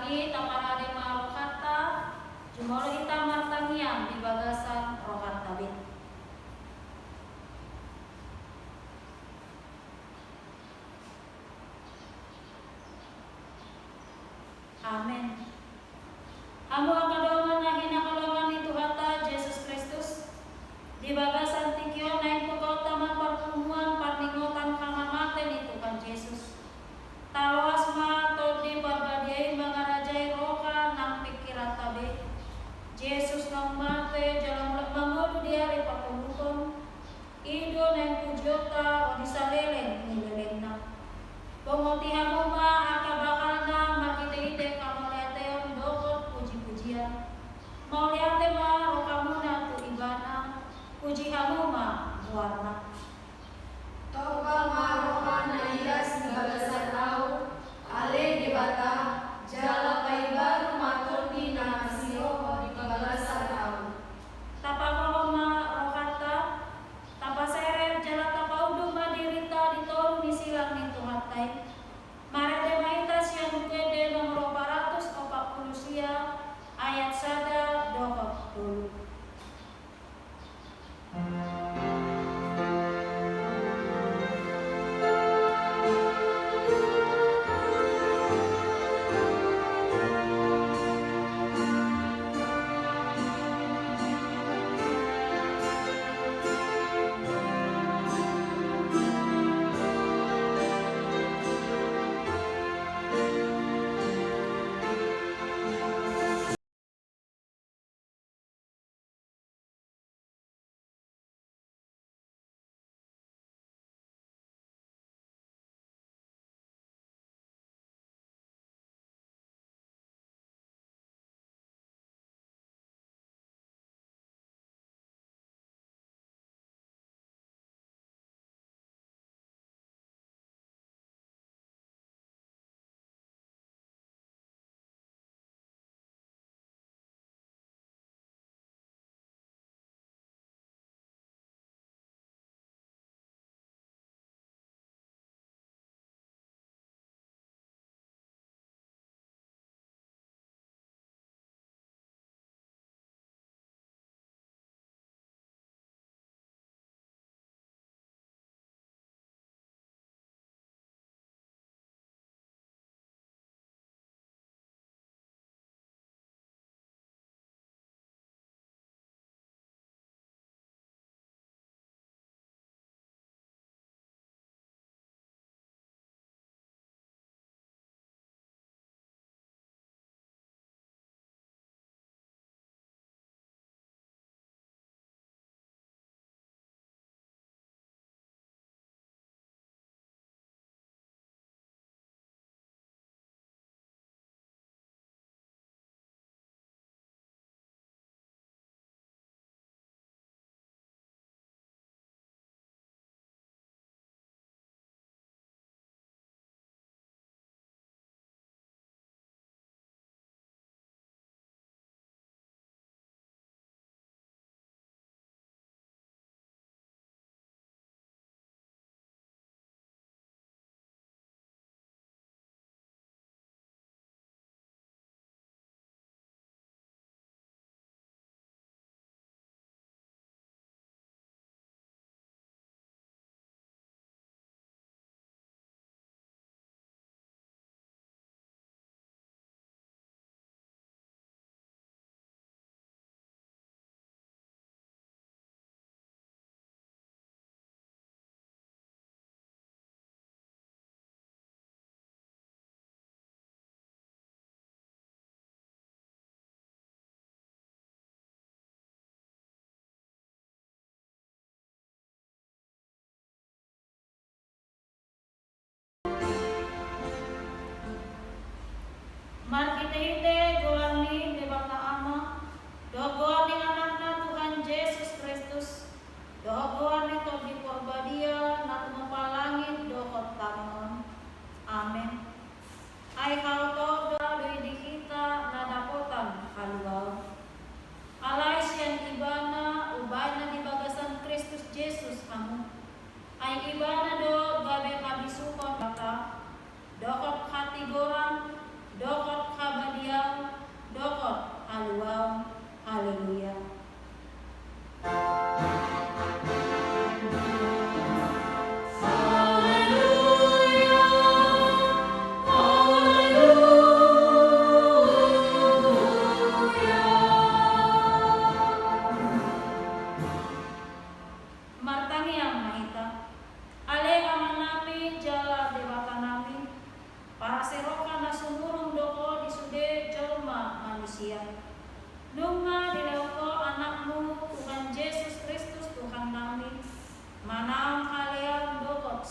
Adi taparade marokata jumolo ita martangian di bagasan rohat tabit. Amin. Amo ang kadoman na hinakalongan ni Tuhata Jesus Kristus di bagasan tikyo na ipukot taman pertemuan parningotan kamamaten itu kan Jesus. Tawas ma to di barbadiay mga rajay roka ng pikiran tabi. Jesus nang mate jalan mulak mangodo diari patulukon. Ido na pujota o di saleleng nileleng na. Pengotihan mo ma akabakal na makita-ite kamaliateon dokot puji-pujian. Mauliate ma rokamuna tu ibana pujihan mo ma buwarna. Toka maroka na ilas di bagasan au, ale di bata, jala paibaru matoti na kasiyo di bagasan au. Tapakoma rokata, tapaserer jala tapaudu madirita ditoru di silang ni Tuhatay. Marete maitas yang kede nomor 440 sia ayat sada dokot dulu.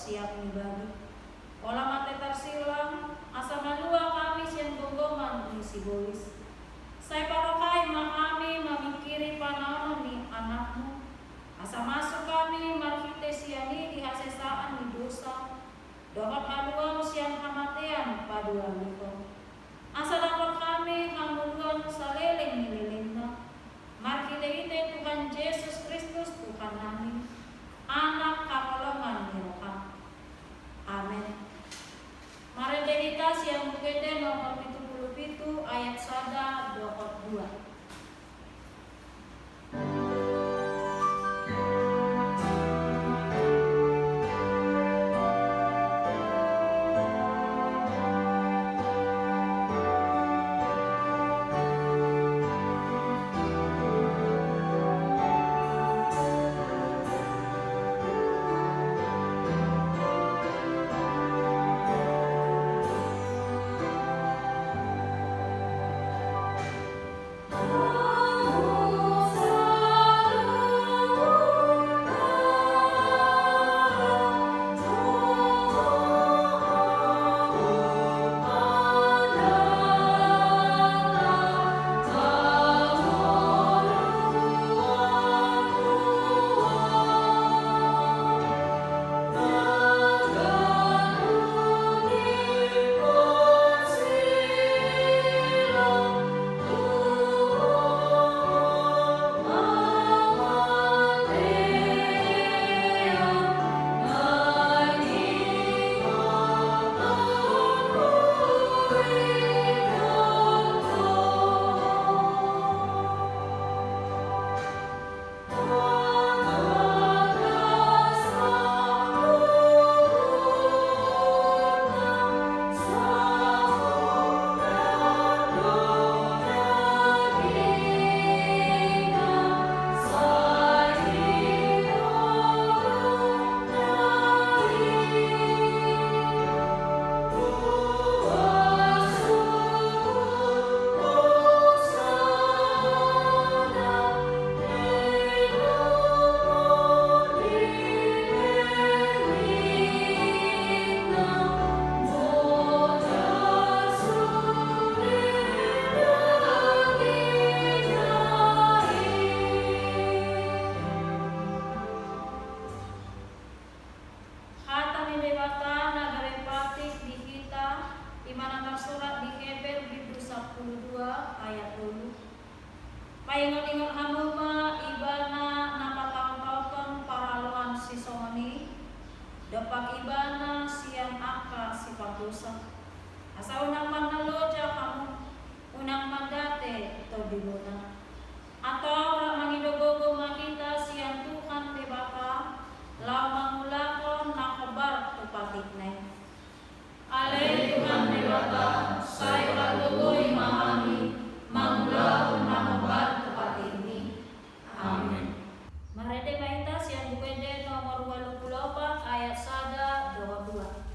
siap dibagi. Olah mate tersilang, asa malua kami siang gonggongan ni sibolis. Saya parokai kami memikiri panaon ni anakmu. Asa masuk kami marhite siani di hasesaan ni dosa. Dohot aluang siang kamatean padua liko. Asa dapat kami hamuluan saleleng nililingna. Marhite ite Tuhan Yesus Kristus Tuhan kami. Anak kakolongan ni Roha. Amin. Mari kita siang bukete nomor 77 ayat 1 2. Paingon-ingon hamuma ibana napataon-taon paraloan si Songoni depak ibana siang aka si padusa asa unang manaloja kamu unang mandate to diluna atau mangidogogo makita siang Tuhan te Bapa lau mangulakon nakabar tupatik nai ale Tuhan te Bapa sai kagogoy mahami mangulakon nakabar amin. Marede kaita siang bukede nomor 84 ayat 1 2.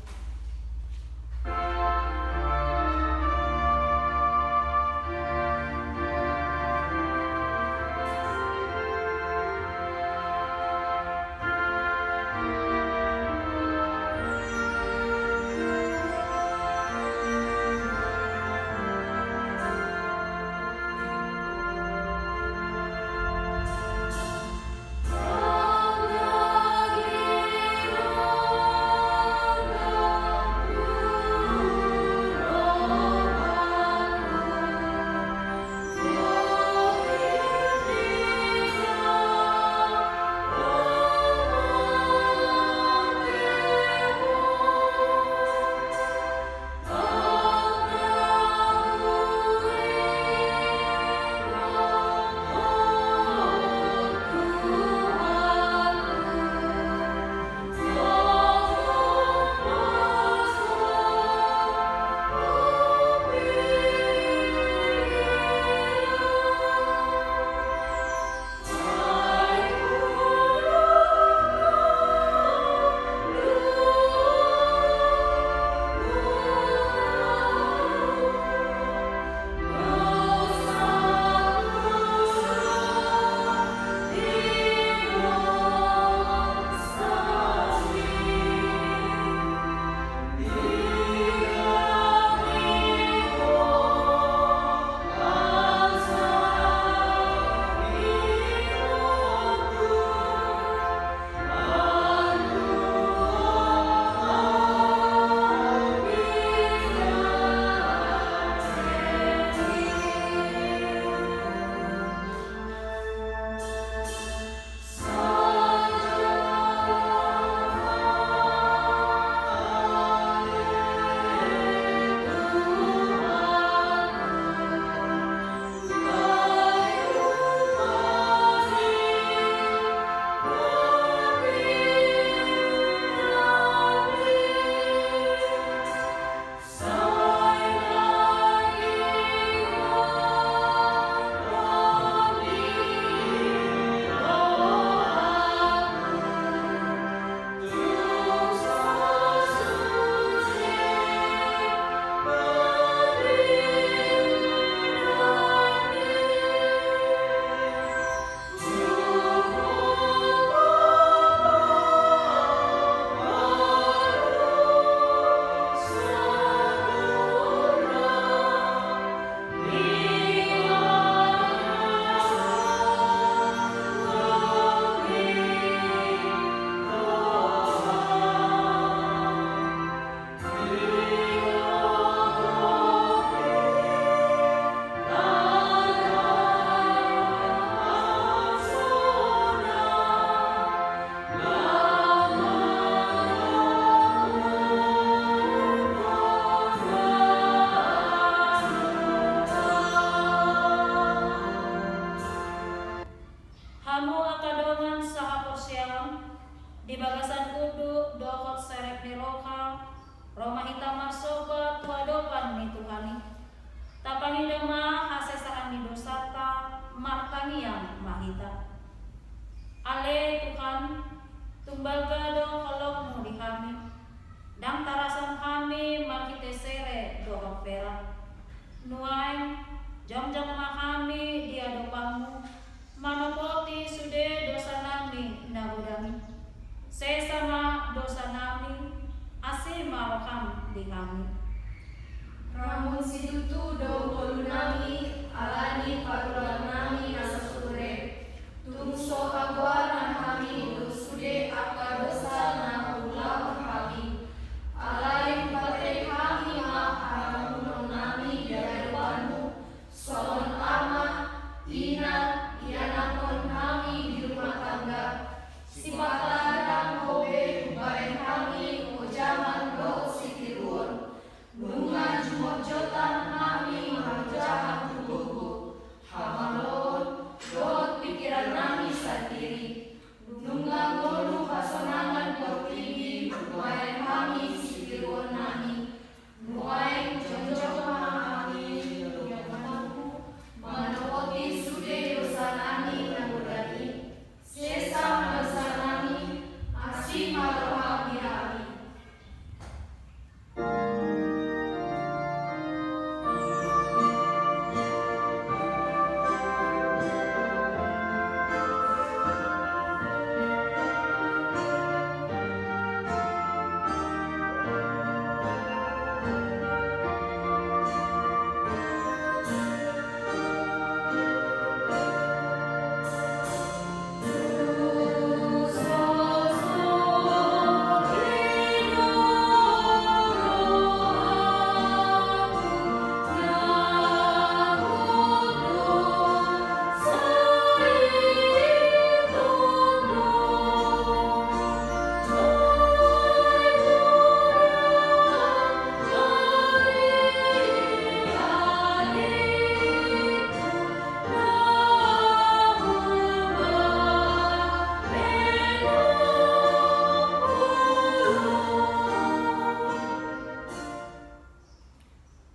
di kami. Ramun sidutu do ulu nami alani patulan nami nasasure. Tungso agwaran kami dusude akka dosa na ulah kami. Alain pate kami mahamunong nami daruanmu. Solon ama, ina, ianakon kami di rumah tangga. Sipatadang hobe ubain kami ujaman do sitiruon. Bunga jumot-jotan kami mahujahan tubuhku. Hamalon, dohot pikiran nami sendiri. Nunggang ngolu pasonangan portigi, ubain kami sitiruon nami. Nuain jonjong kami, manopoti sude dosa nami nangudani. Sesa dosa nami, asih maroha bihami.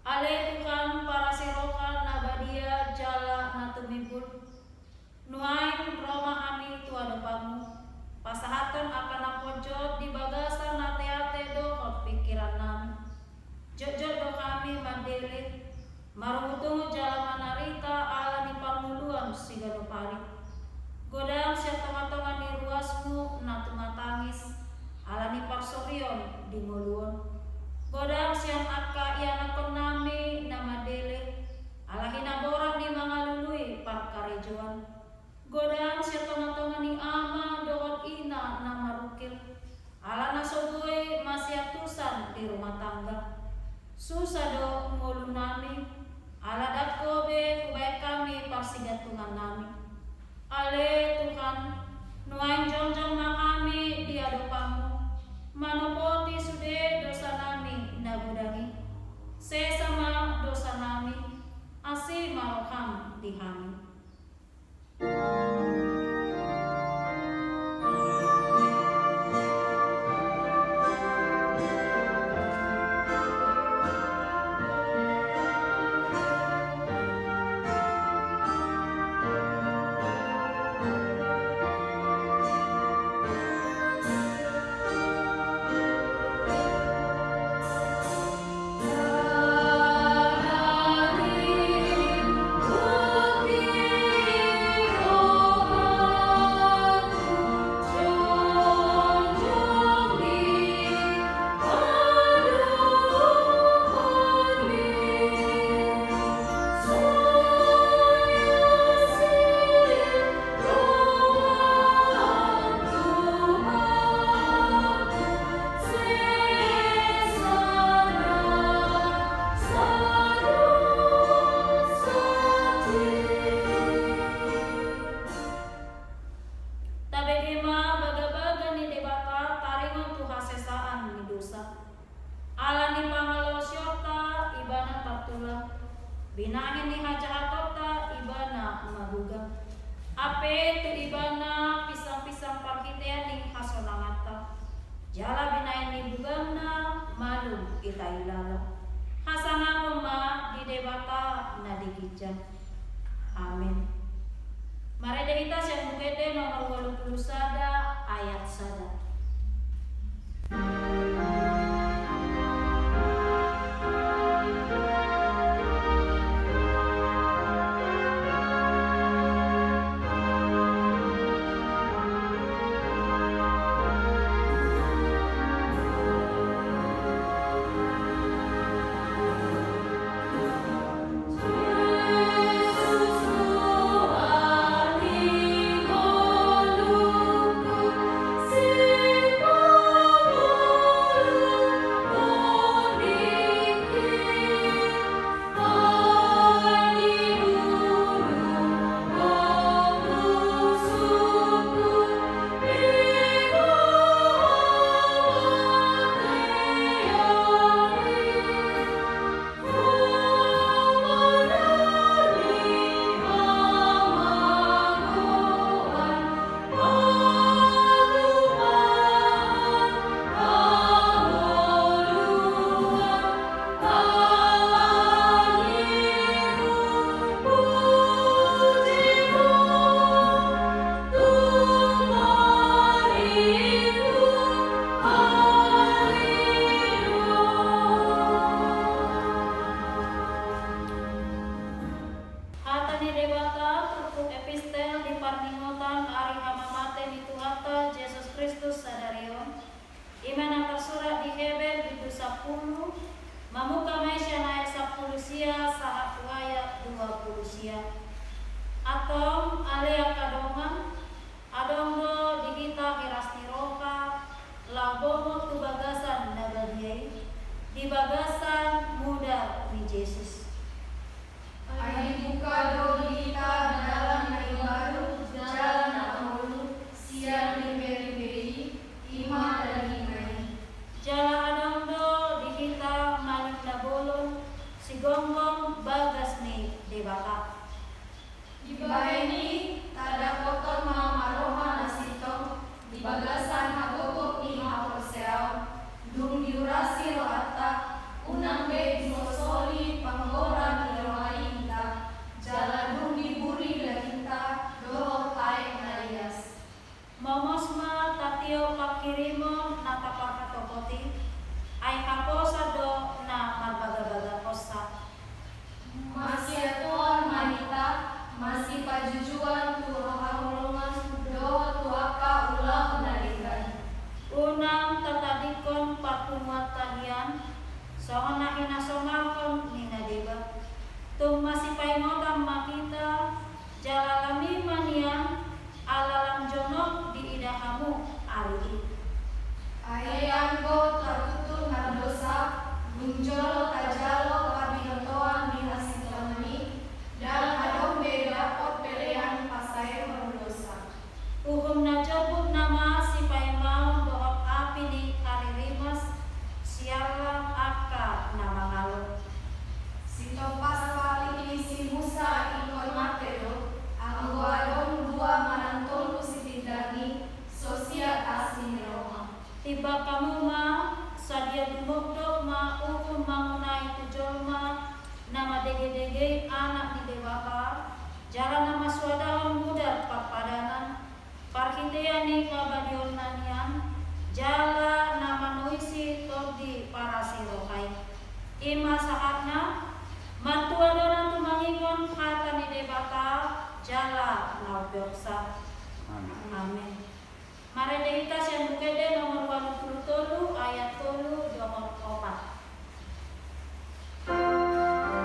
Ale Tuhan para sirokan nabadia jala natumipun. Nuain Roma kami tuadapamu. Pasahaton akan napojot di bagasan nate-ate dohot pikiran nami. Jojot do kami mandelit. Marumutungu jala manarita ala ni panguluan sigano pari. Godang siya tonga-tonga ni ruasmu natumatangis. Ala ni parsorion di nguluan. Godang siyang akka ianakon nami namadele. Ala hinaboran ni mga lului parkarejuan. Godang siya tonga-tonga ni ama dohot ina na marukil. Ala nasogoy masyatusan di rumah tangga. Susah do ngulu nami. Ala dakobe kubay kami parsigatungan nami. Ale Tuhan, nuain jongjong na kami di adopamu. Manopoti sude dosa nami nagudangi. Sesama dosa nami, asih marokam di kami. Tabegema baga-baga ni debata taringon tu hasesaan ni dosa. Ala ni pangalosyota ibana patula. Binangin ni hajahatota ibana maguga. Ape tu ibana pisang-pisang parkitean ni hasonangata. Jala binain ni bugana malum kita ilala. Hasanga pema di debata na digijang. Amin. Mari kita yang bukete nomor 80 sada ayat sada. manusia. Atom alea kadongan adongdo digita hirasti roka labomo tu bagasan nagadiai di bagasan muda ni Yesus. Ai buka do kita dalam hari baru jalan amulu siang liberi ima dan himai. Jala adongdo digita malik nabolon si gonggong bagas ni debata. Di ini tada kotor maroha nasitong di bagasan hagogok ni haposeau dung diurasi rohata unang be dimosoli panggora ni rohai kita jala dung diburi kita doho taek nalias. Momosma tatio pakirimo na kapakatopoti ay haposa do na magbaga-baga kosa. Masih tuan manita masih pajujuan tu rohahulungan doho tuaka ulang naligan. Unang tatadikon patumuat tahian soon na hinasomalkon ni Nadiba. Tung masipay mo kang makita jalalami manian alalang jonok di idahamu ari. Ayang ko tarutun na dosa gunjolo tajalo kabinotoan ni hasitamani dan adong beda pot pelehan pasay berdosa. Uhum na jabuk nama sipay mau dohok api ni karirimas sialang aka na mangalo. Sitopas pali ini si Musa ikon matero ang adong dua manantolo si tindani sosial asin Roma. Tiba kamu ma sadia dumugdog ma uhum mangunay tujolma nama dege-dege anak ni dewaka jalan nama swadahon muda papadanan parhitea ni kabadion nanian jala nama nuisi todi para sirokai ima saatna mantua donan tumangingon kata ni dewaka jala naubyoksa. Amin. Mari kita siang bukede nomor 83 ayat 3 nomor 4. Siang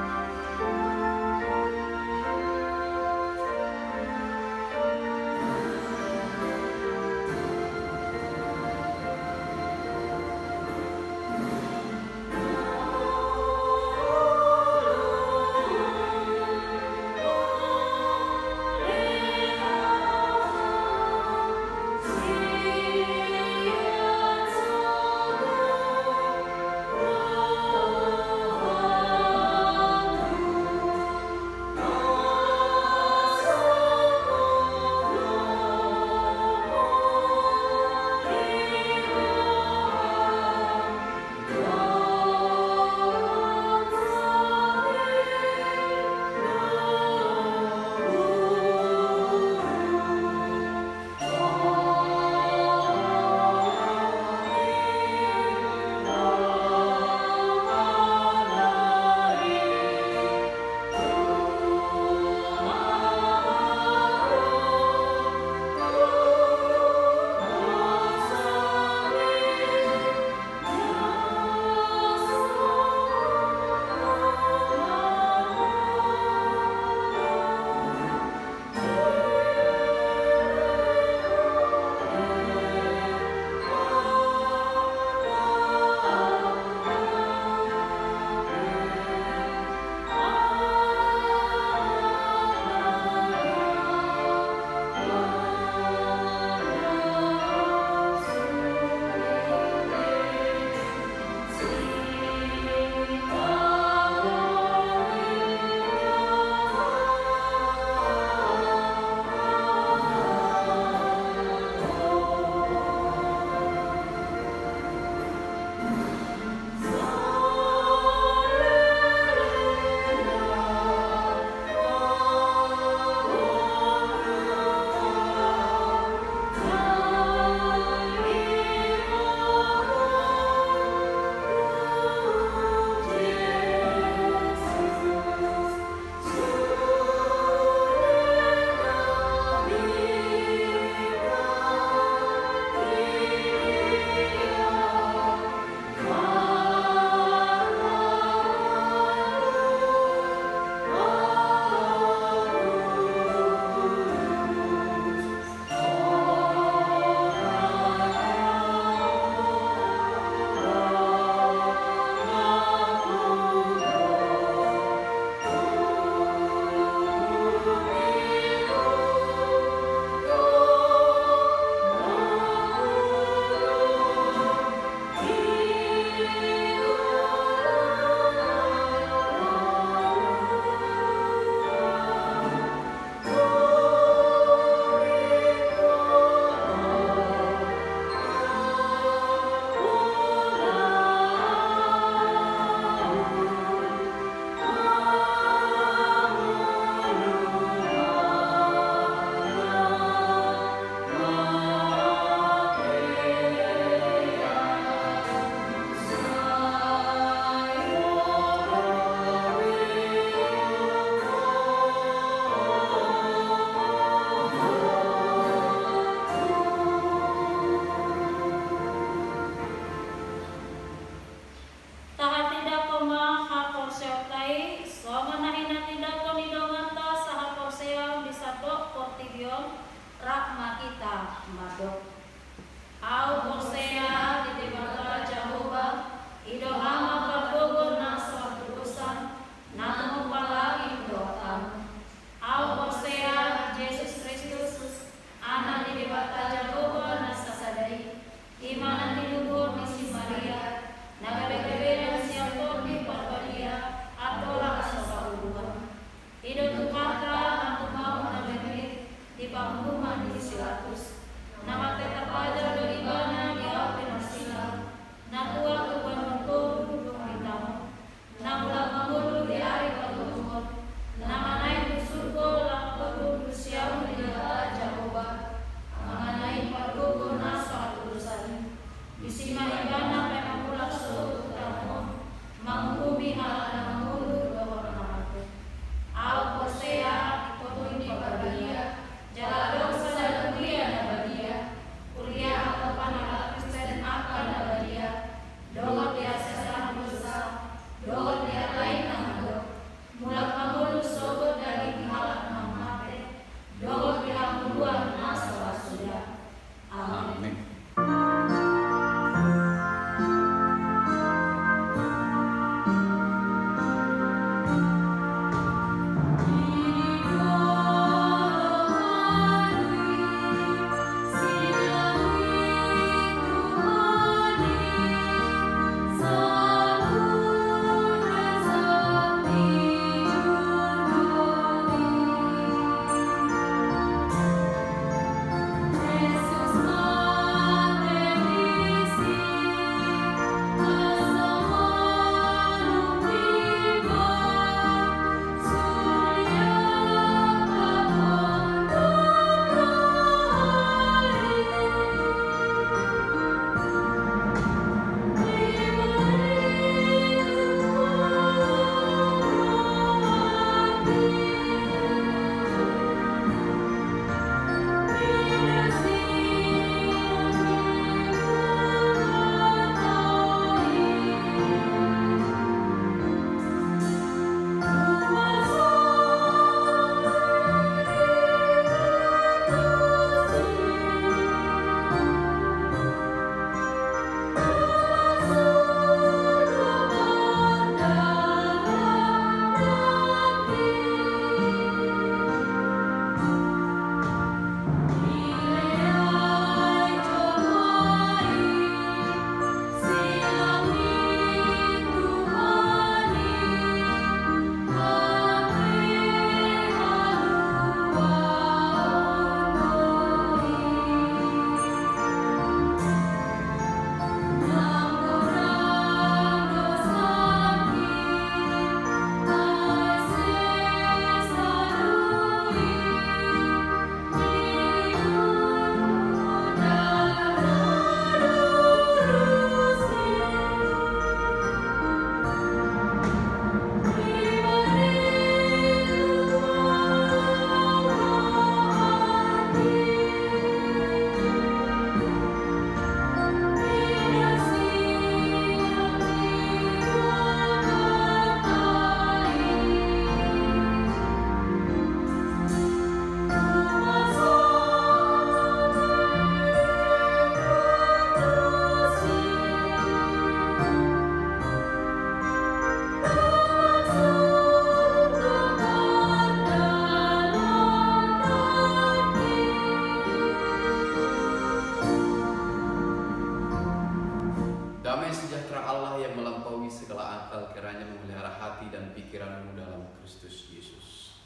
Allah kiranya memelihara hati dan pikiranmu dalam Kristus Yesus.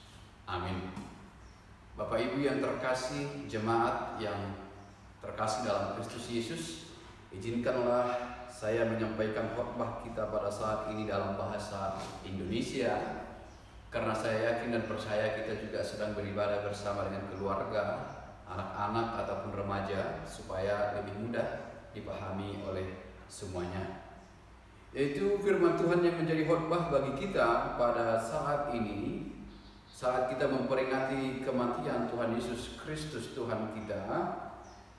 Amin. Bapak Ibu yang terkasih, jemaat yang terkasih dalam Kristus Yesus, izinkanlah saya menyampaikan khotbah kita pada saat ini dalam bahasa Indonesia, karena saya yakin dan percaya kita juga sedang beribadah bersama dengan keluarga, anak-anak ataupun remaja, supaya lebih mudah dipahami oleh semuanya. Yaitu firman Tuhan yang menjadi khotbah bagi kita pada saat ini, saat kita memperingati kematian Tuhan Yesus Kristus Tuhan kita,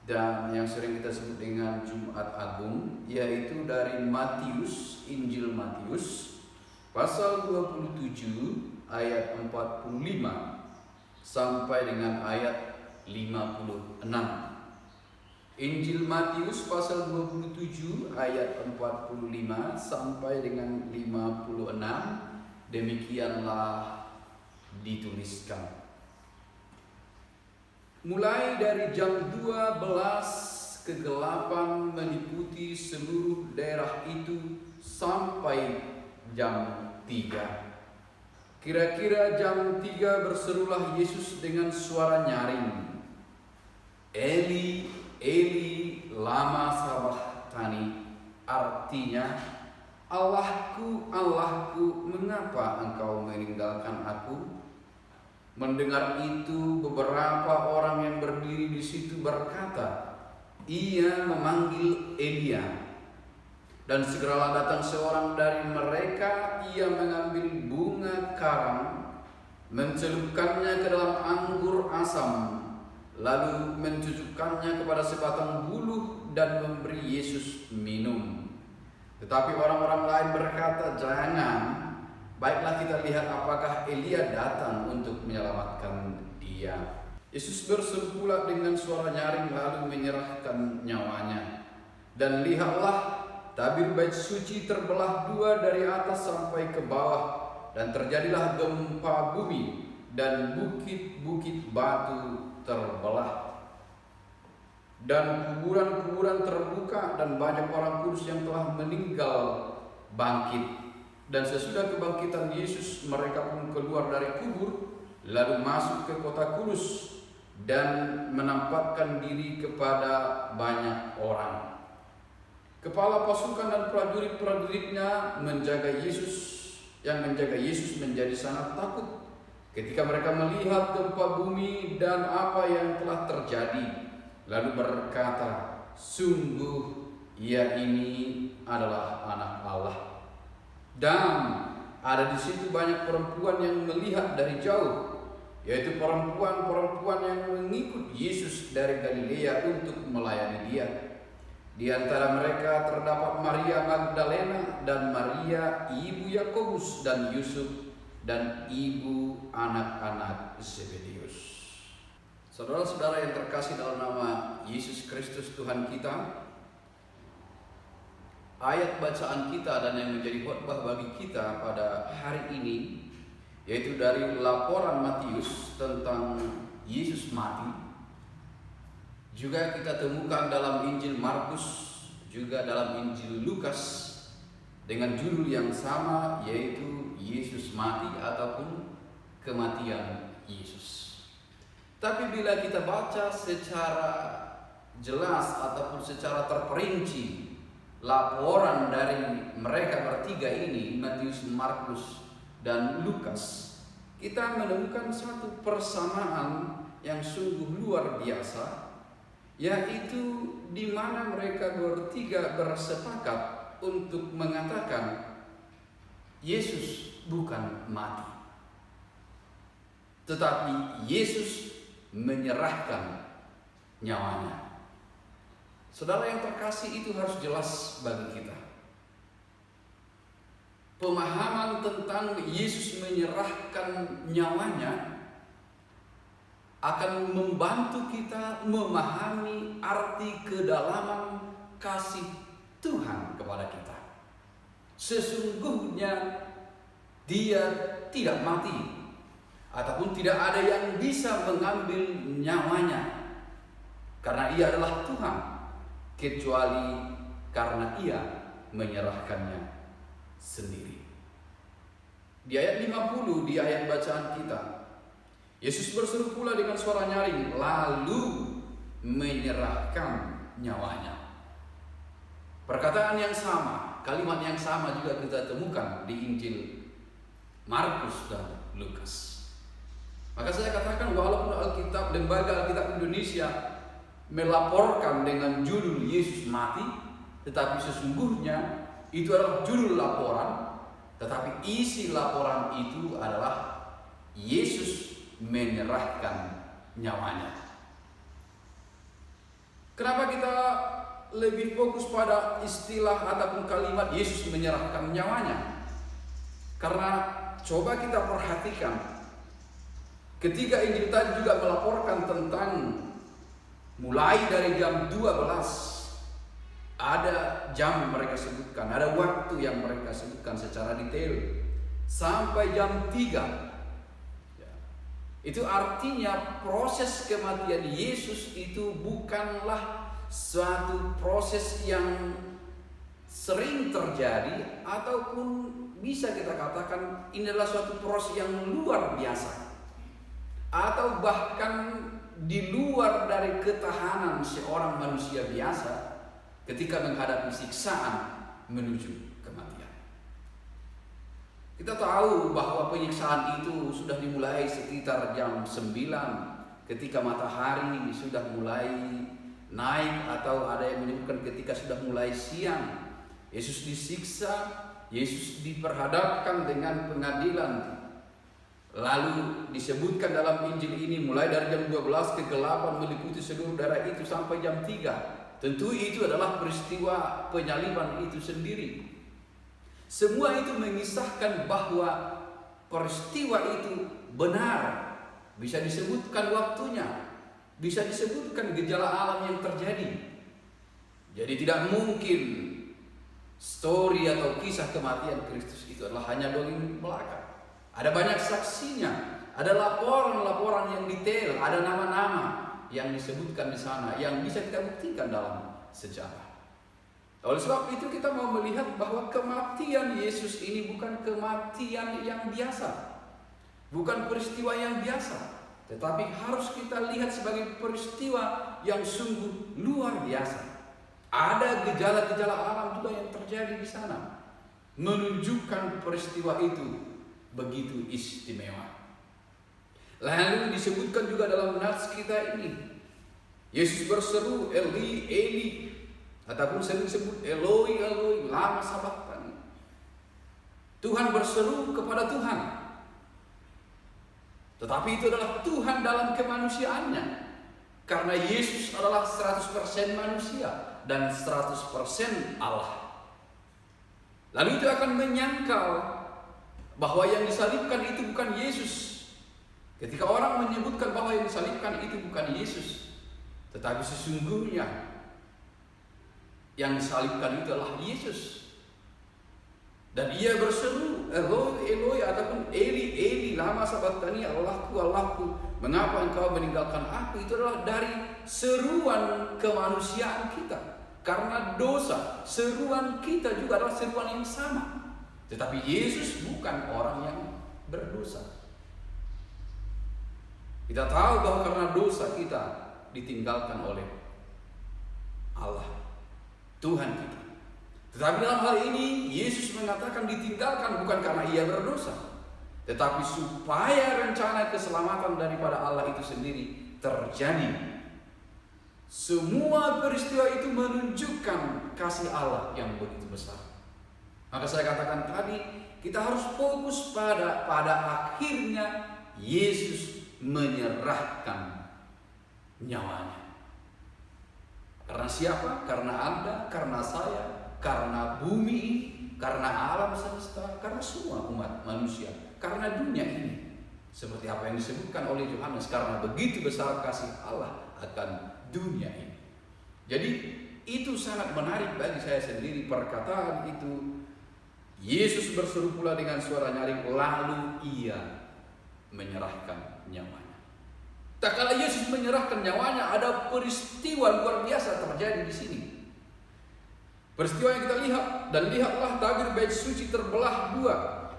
dan yang sering kita sebut dengan Jumat Agung, yaitu dari Matius, Injil Matius pasal 27 ayat 45 sampai dengan ayat 56. Injil Matius pasal 27 ayat 45 sampai dengan 56, demikianlah dituliskan. Mulai dari jam 12 kegelapan meliputi seluruh daerah itu sampai jam 3. Kira-kira jam 3 berserulah Yesus dengan suara nyaring, Eli, Eli, lama sabachthani, artinya, Allahku, Allahku, mengapa engkau meninggalkan aku? Mendengar itu, beberapa orang yang berdiri di situ berkata, ia memanggil Elia. Dan segeralah datang seorang dari mereka, ia mengambil bunga karang, mencelupkannya ke dalam anggur asam, lalu mencucukkannya kepada sebatang buluh dan memberi Yesus minum. Tetapi orang-orang lain berkata, jangan, baiklah kita lihat apakah Elia datang untuk menyelamatkan dia. Yesus berseru pula dengan suara nyaring lalu menyerahkan nyawanya. Dan lihatlah, tabir bait suci terbelah dua dari atas sampai ke bawah, dan terjadilah gempa bumi, dan bukit-bukit batu terbelah, dan kuburan-kuburan terbuka, dan banyak orang kudus yang telah meninggal bangkit. Dan sesudah kebangkitan Yesus, mereka pun keluar dari kubur, lalu masuk ke kota kudus dan menampakkan diri kepada banyak orang. Kepala pasukan dan prajurit-prajuritnya menjaga Yesus menjadi sangat takut ketika mereka melihat gempa bumi dan apa yang telah terjadi, lalu berkata, sungguh ia ini adalah anak Allah. Dan ada di situ banyak perempuan yang melihat dari jauh, yaitu perempuan-perempuan yang mengikut Yesus dari Galilea untuk melayani dia. Di antara mereka terdapat Maria Magdalena dan Maria ibu Yakobus dan Yusuf dan ibu anak-anak Zebedius. Saudara-saudara yang terkasih dalam nama Yesus Kristus Tuhan kita, ayat bacaan kita dan yang menjadi khotbah bagi kita pada hari ini, yaitu dari laporan Matius tentang Yesus mati, juga kita temukan dalam Injil Markus, juga dalam Injil Lukas dengan judul yang sama, yaitu Yesus mati ataupun kematian Yesus. Tapi bila kita baca secara jelas ataupun secara terperinci laporan dari mereka bertiga ini, Matius, Markus, dan Lukas, kita menemukan satu persamaan yang sungguh luar biasa, yaitu di mana mereka bertiga bersepakat untuk mengatakan Yesus bukan mati, tetapi Yesus menyerahkan nyawanya. Saudara yang terkasih, itu harus jelas bagi kita. Pemahaman tentang Yesus menyerahkan nyawanya akan membantu kita memahami arti kedalaman kasih Tuhan kepada kita. Sesungguhnya Dia tidak mati, ataupun tidak ada yang bisa mengambil nyawanya, karena Ia adalah Tuhan, kecuali karena Ia menyerahkannya sendiri. Di ayat 50 di ayat bacaan kita, Yesus berseru pula dengan suara nyaring, lalu menyerahkan nyawanya. Perkataan yang sama, kalimat yang sama juga kita temukan di Injil Markus dan Lukas. Maka saya katakan walaupun Alkitab, Lembaga Alkitab Indonesia melaporkan dengan judul Yesus mati, tetapi sesungguhnya itu adalah judul laporan, tetapi isi laporan itu adalah Yesus menyerahkan nyawanya. Kenapa kita lebih fokus pada istilah ataupun kalimat Yesus menyerahkan nyawanya? Karena coba kita perhatikan, ketika Injil tadi juga melaporkan tentang mulai dari jam 12, ada jam mereka sebutkan, ada waktu yang mereka sebutkan secara detail, sampai jam 3. Itu artinya proses kematian Yesus itu bukanlah suatu proses yang sering terjadi, ataupun bisa kita katakan ini adalah suatu proses yang luar biasa, atau bahkan di luar dari ketahanan seorang manusia biasa ketika menghadapi siksaan menuju kematian. Kita tahu bahwa penyiksaan itu sudah dimulai sekitar jam 9 ketika matahari sudah mulai naik, atau ada yang menyebutkan ketika sudah mulai siang. Yesus disiksa, Yesus diperhadapkan dengan pengadilan. Lalu disebutkan dalam Injil ini mulai dari jam 12 kegelapan meliputi seluruh daerah itu sampai jam 3. Tentu itu adalah peristiwa penyaliban itu sendiri. Semua itu mengisahkan bahwa peristiwa itu benar. Bisa disebutkan waktunya, bisa disebutkan gejala alam yang terjadi. Jadi tidak mungkin story atau kisah kematian Kristus itu adalah hanya dongeng belaka. Ada banyak saksinya, ada laporan-laporan yang detail, ada nama-nama yang disebutkan di sana yang bisa kita buktikan dalam sejarah. Oleh sebab itu kita mau melihat bahwa kematian Yesus ini bukan kematian yang biasa, bukan peristiwa yang biasa, tetapi harus kita lihat sebagai peristiwa yang sungguh luar biasa. Ada gejala-gejala alam juga yang terjadi di sana, menunjukkan peristiwa itu begitu istimewa. Lalu disebutkan juga dalam nats kita ini, Yesus berseru, Eli, Eli, ataupun sering disebut Eloi, Eloi, lama sabachthani. Tuhan berseru kepada Tuhan. Tetapi itu adalah Tuhan dalam kemanusiaannya. Karena Yesus adalah 100% manusia dan 100% Allah. Lalu itu akan menyangkal bahwa yang disalibkan itu bukan Yesus. Ketika orang menyebutkan bahwa yang disalibkan itu bukan Yesus, tetapi sesungguhnya yang disalibkan itu adalah Yesus. Dan ia berseru, Eloi, Eloi, ataupun Eli, Eli, lama sabachthani, Allahku, Allahku, mengapa engkau meninggalkan aku? Itu adalah dari seruan kemanusiaan kita. Karena dosa, seruan kita juga adalah seruan yang sama. Tetapi Yesus bukan orang yang berdosa. Kita tahu bahwa karena dosa kita ditinggalkan oleh Allah, Tuhan kita. Tetapi dalam hal ini Yesus mengatakan ditinggalkan bukan karena ia berdosa, tetapi supaya rencana keselamatan daripada Allah itu sendiri terjadi. Semua peristiwa itu menunjukkan kasih Allah yang begitu besar. Maka saya katakan tadi, kita harus fokus pada akhirnya Yesus menyerahkan nyawanya. Karena siapa? Karena Anda, karena saya, karena bumi ini, karena alam semesta, karena semua umat manusia, karena dunia ini. Seperti apa yang disebutkan oleh Yohanes, karena begitu besar kasih Allah akan dunia ini. Jadi itu sangat menarik bagi saya sendiri perkataan itu. Yesus berseru pula dengan suara nyaring, lalu ia menyerahkan nyawanya. Tak kala Yesus menyerahkan nyawanya, ada peristiwa luar biasa terjadi di sini. Peristiwa yang kita lihat, dan lihatlah tabir bait suci terbelah dua,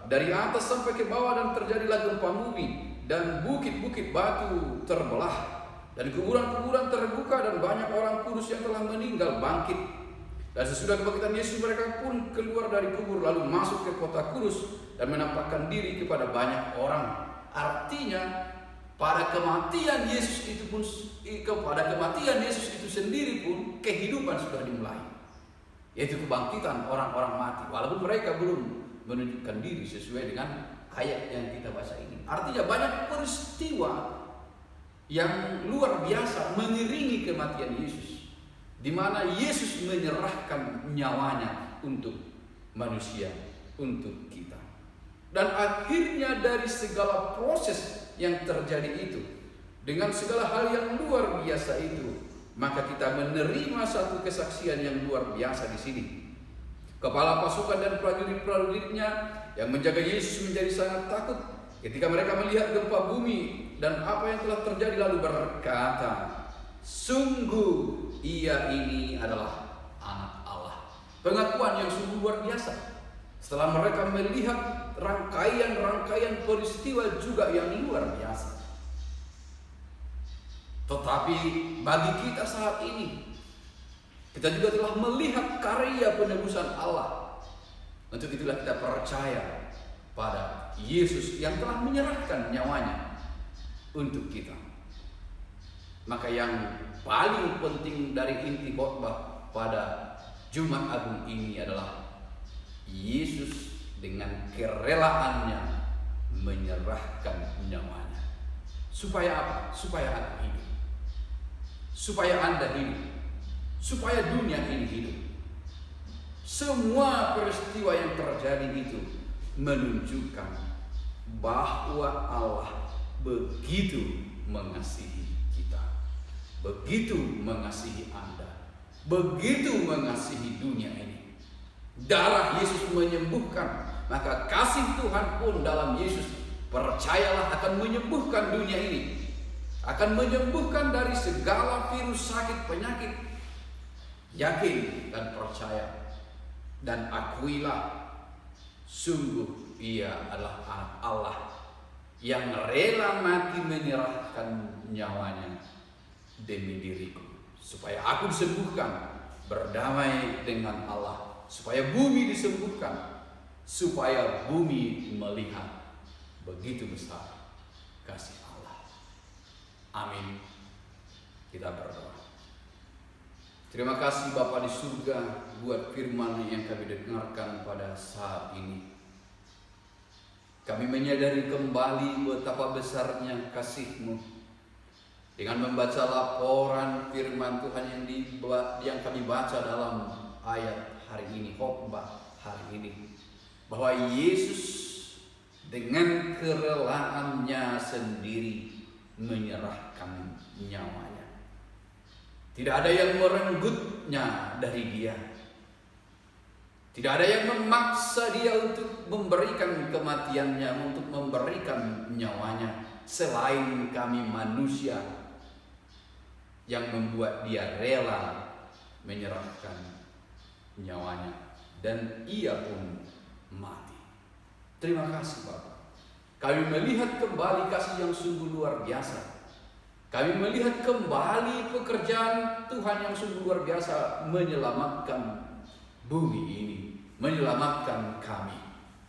dari atas sampai ke bawah, dan terjadilah gempa bumi, dan bukit-bukit batu terbelah, dan kuburan-kuburan terbuka, dan banyak orang kudus yang telah meninggal bangkit. Dan sesudah kebangkitan Yesus, mereka pun keluar dari kubur lalu masuk ke kota kudus dan menampakkan diri kepada banyak orang. Artinya pada kematian Yesus itu pun, kepada kematian Yesus itu sendiri pun kehidupan sudah dimulai, yaitu kebangkitan orang-orang mati, walaupun mereka belum menunjukkan diri sesuai dengan ayat yang kita baca ini. Artinya banyak peristiwa yang luar biasa mengiringi kematian Yesus, di mana Yesus menyerahkan nyawanya untuk manusia, untuk kita. Dan akhirnya dari segala proses yang terjadi itu, dengan segala hal yang luar biasa itu, maka kita menerima satu kesaksian yang luar biasa di sini. Kepala pasukan dan prajurit-prajuritnya yang menjaga Yesus menjadi sangat takut ketika mereka melihat gempa bumi dan apa yang telah terjadi, lalu berkata, sungguh ia ini adalah anak Allah. Pengakuan yang sungguh luar biasa setelah mereka melihat rangkaian peristiwa juga yang luar biasa. Tetapi bagi kita saat ini, kita juga telah melihat karya penebusan Allah. Untuk itulah kita percaya pada Yesus yang telah menyerahkan nyawanya untuk kita. Maka yang paling penting dari inti khotbah pada Jumat Agung ini adalah Yesus dengan kerelaannya menyerahkan nyawanya. Supaya apa? Supaya aku hidup, supaya Anda hidup, supaya dunia ini hidup. Semua peristiwa yang terjadi itu menunjukkan bahwa Allah begitu mengasihi kita, begitu mengasihi Anda, begitu mengasihi dunia ini. Darah Yesus menyembuhkan, maka kasih Tuhan pun dalam Yesus, percayalah, akan menyembuhkan dunia ini, akan menyembuhkan dari segala virus, sakit, penyakit. Yakin dan percaya dan akuilah, sungguh ia adalah anak Allah yang rela mati menyerahkan nyawanya demi diriku, supaya aku disembuhkan, berdamai dengan Allah, supaya bumi disembuhkan, supaya bumi melihat begitu besar kasih Allah. Amin. Kita berdoa. Terima kasih Bapa di surga buat firman yang kami dengarkan pada saat ini. Kami menyadari kembali betapa besarnya kasih-Mu dengan membaca laporan firman Tuhan yang kami baca dalam ayat hari ini, khotbah hari ini, bahwa Yesus dengan kerelaannya sendiri menyerahkan nyawanya. Tidak ada yang merenggutnya dari Dia. Tidak ada yang memaksa Dia untuk memberikan kematiannya, untuk memberikan nyawanya, selain kami manusia yang membuat Dia rela menyerahkan nyawanya, dan Ia pun mati. Terima kasih Bapak. Kami melihat kembali kasih yang sungguh luar biasa. Kami melihat kembali pekerjaan Tuhan yang sungguh luar biasa, menyelamatkan bumi ini, menyelamatkan kami.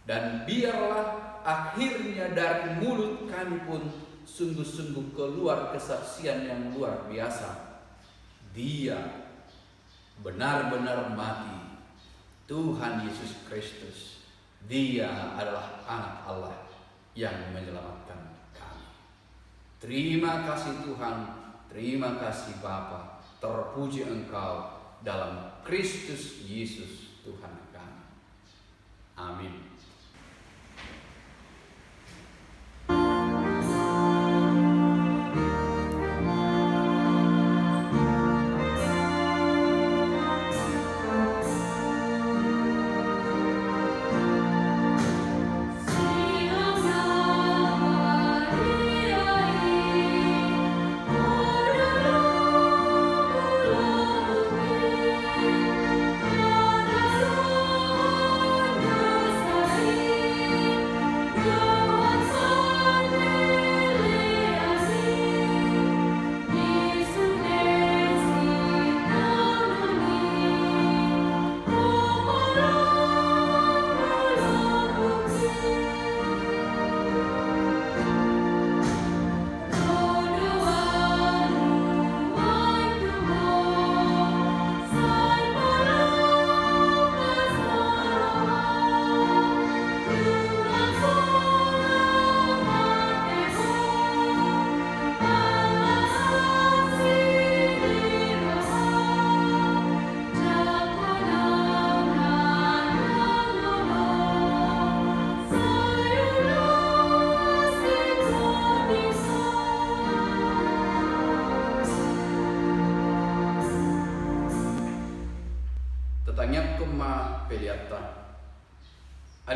Dan biarlah akhirnya dari mulut kami pun sungguh-sungguh keluar kesaksian yang luar biasa. Dia benar-benar mati, Tuhan Yesus Kristus. Dia adalah anak Allah yang menyelamatkan kami. Terima kasih Tuhan, terima kasih Bapa. Terpuji Engkau dalam Kristus Yesus Tuhan kami. Amin. Maria,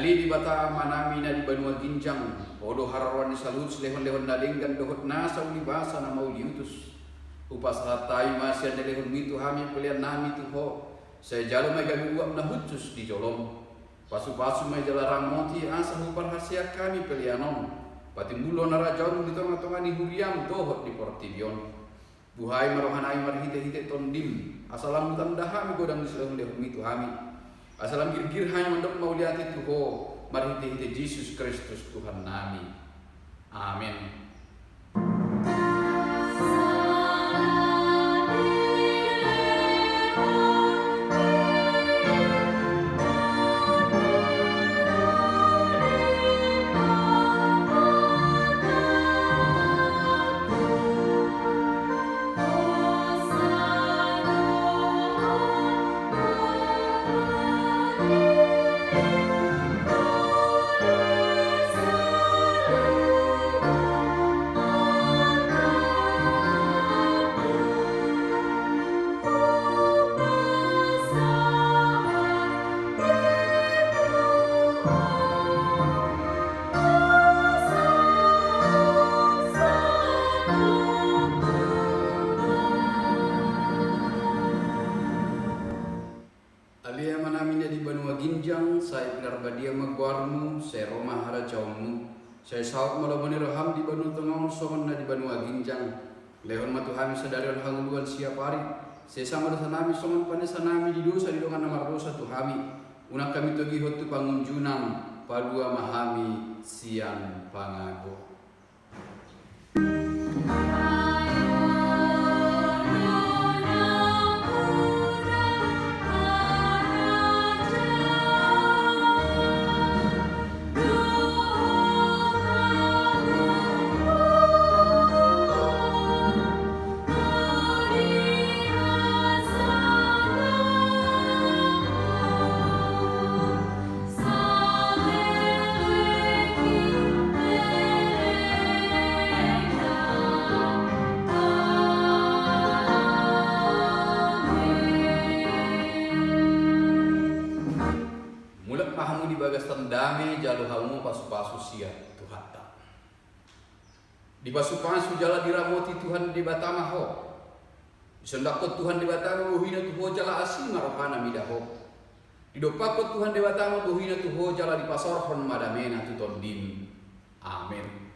Ali di bata manami na di Banua Ginjang, odo harawan ni salut lehon-lehon dalinggan dohot nasa ulibasa na mauliutus. Upas hatai masya na lehon mitu hami pelian nami tuho. Saya jalo may galuam na hutus di jolom. Pasu-pasu may jalarang moti asa hupar hasia kami pelianom. Patimbulo na rajaun di tengah-tengah ni huriam dohot di portibion. Buhay marohanay marhite-hite tondim. Asalam tandahami godang silahun lehon mitu hami. Asalam gir-gir hanya mandok mauliati Tuho, marhite-hite Yesus Kristus Tuhan nami. Amin. Alia manamina di Banua Ginjang, saya pinarbadia magwarmu, saya Roma hara jaumu, saya saut malabani roham di Banua Tengong, sohon na di Banua Ginjang, lehon matuhami sadarion hanguluan siap hari, saya sama dosa nami sohon panesa nami di dosa di dongan namar dosa tuhami, unak kami togi hotu pangunjunang, padua mahami siang pangago. Pahamu di bagas tendame jalu hamu pasu-pasu sia Tuhan tak. Di pasu-pasu jala diramoti Tuhan di batama ho. Sendakot Tuhan di batama buhina tuho jala asima rohana midaho. Di dopakot Tuhan di batama buhina tuho jala di pasorhon madamena tuton dim. Amin.